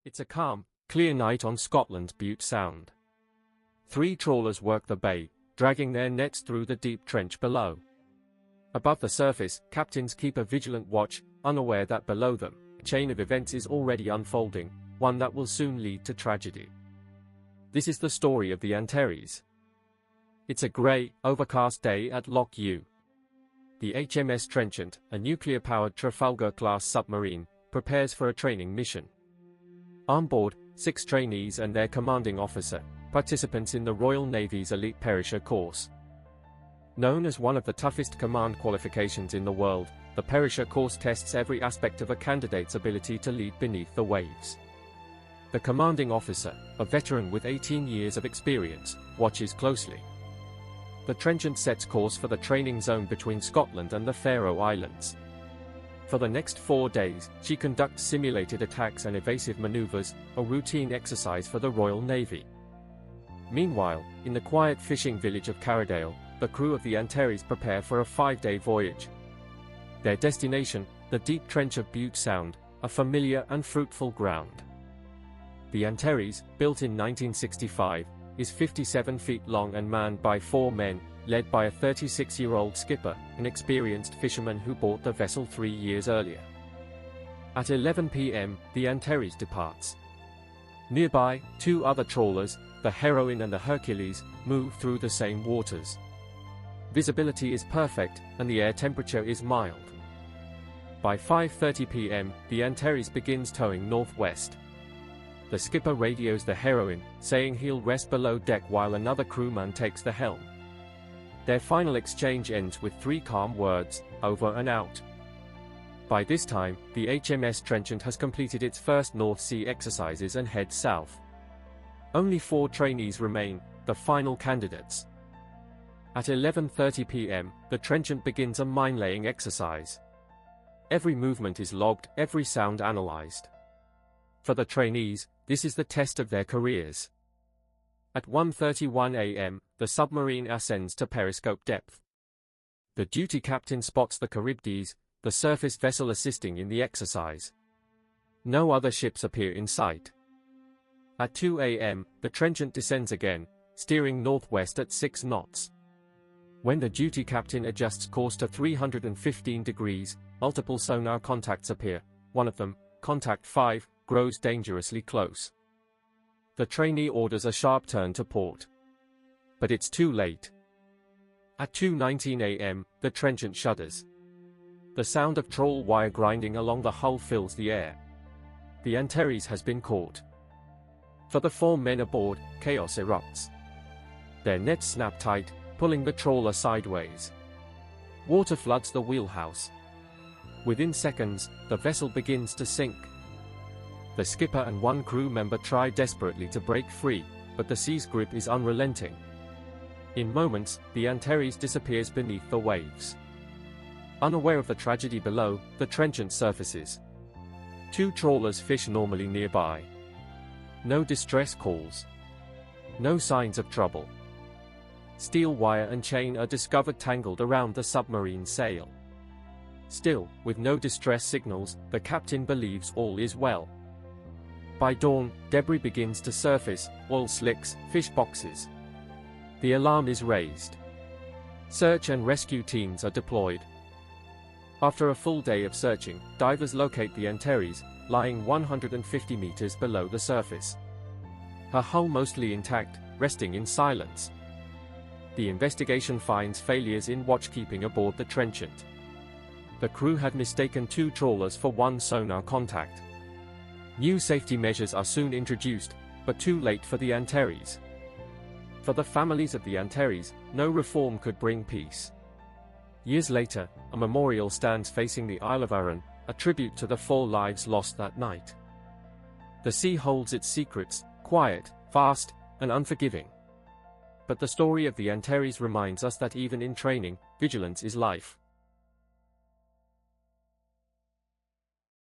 It's a calm, clear night on Scotland's Bute Sound. 3 trawlers work the bay, dragging their nets through the deep trench below. Above the surface, captains keep a vigilant watch, unaware that below them, a chain of events is already unfolding, one that will soon lead to tragedy. This is the story of the Antares. It's a grey, overcast day at Loch Ewe. The HMS Trenchant, a nuclear-powered Trafalgar-class submarine, prepares for a training mission. On board, 6 trainees and their commanding officer, participants in the Royal Navy's elite Perisher course. Known as one of the toughest command qualifications in the world, the Perisher course tests every aspect of a candidate's ability to lead beneath the waves. The commanding officer, a veteran with 18 years of experience, watches closely. The Trenchant sets course for the training zone between Scotland and the Faroe Islands. For the next 4 days, she conducts simulated attacks and evasive maneuvers, a routine exercise for the Royal Navy. Meanwhile, in the quiet fishing village of Carradale, the crew of the Antares prepare for a 5-day voyage. Their destination, the deep trench of Bute Sound, a familiar and fruitful ground. The Antares, built in 1965, is 57 feet long and manned by 4 men, led by a 36-year-old skipper, an experienced fisherman who bought the vessel 3 years earlier. At 11 p.m., the Antares departs. Nearby, 2 other trawlers, the Heroine and the Hercules, move through the same waters. Visibility is perfect, and the air temperature is mild. By 5:30 p.m., the Antares begins towing northwest. The skipper radios the Heroine, saying he'll rest below deck while another crewman takes the helm. Their final exchange ends with 3 calm words, "Over and out." By this time, the HMS Trenchant has completed its first North Sea exercises and heads south. Only 4 trainees remain, the final candidates. At 11:30 p.m., the Trenchant begins a mine-laying exercise. Every movement is logged, every sound analyzed. For the trainees, this is the test of their careers. At 1:31 a.m., the submarine ascends to periscope depth. The duty captain spots the Charybdis, the surface vessel assisting in the exercise. No other ships appear in sight. At 2 a.m., the Trenchant descends again, steering northwest at 6 knots. When the duty captain adjusts course to 315 degrees, multiple sonar contacts appear. One of them, contact 5, grows dangerously close. The trainee orders a sharp turn to port. But it's too late. At 2:19 a.m., the Trenchant shudders. The sound of trawl wire grinding along the hull fills the air. The Antares has been caught. For the 4 men aboard, chaos erupts. Their nets snap tight, pulling the trawler sideways. Water floods the wheelhouse. Within seconds, the vessel begins to sink. The skipper and 1 crew member try desperately to break free, but the sea's grip is unrelenting. In moments, the Antares disappears beneath the waves. Unaware of the tragedy below, the Trenchant surfaces. 2 trawlers fish normally nearby. No distress calls. No signs of trouble. Steel wire and chain are discovered tangled around the submarine sail. Still, with no distress signals, the captain believes all is well. By dawn, debris begins to surface, oil slicks, fish boxes. The alarm is raised. Search and rescue teams are deployed. After a full day of searching, divers locate the Antares, lying 150 meters below the surface. Her hull mostly intact, resting in silence. The investigation finds failures in watchkeeping aboard the Trenchant. The crew had mistaken 2 trawlers for 1 sonar contact. New safety measures are soon introduced, but too late for the Antares. For the families of the Antares, no reform could bring peace. Years later, a memorial stands facing the Isle of Arran, a tribute to the 4 lives lost that night. The sea holds its secrets, quiet, fast, and unforgiving. But the story of the Antares reminds us that even in training, vigilance is life.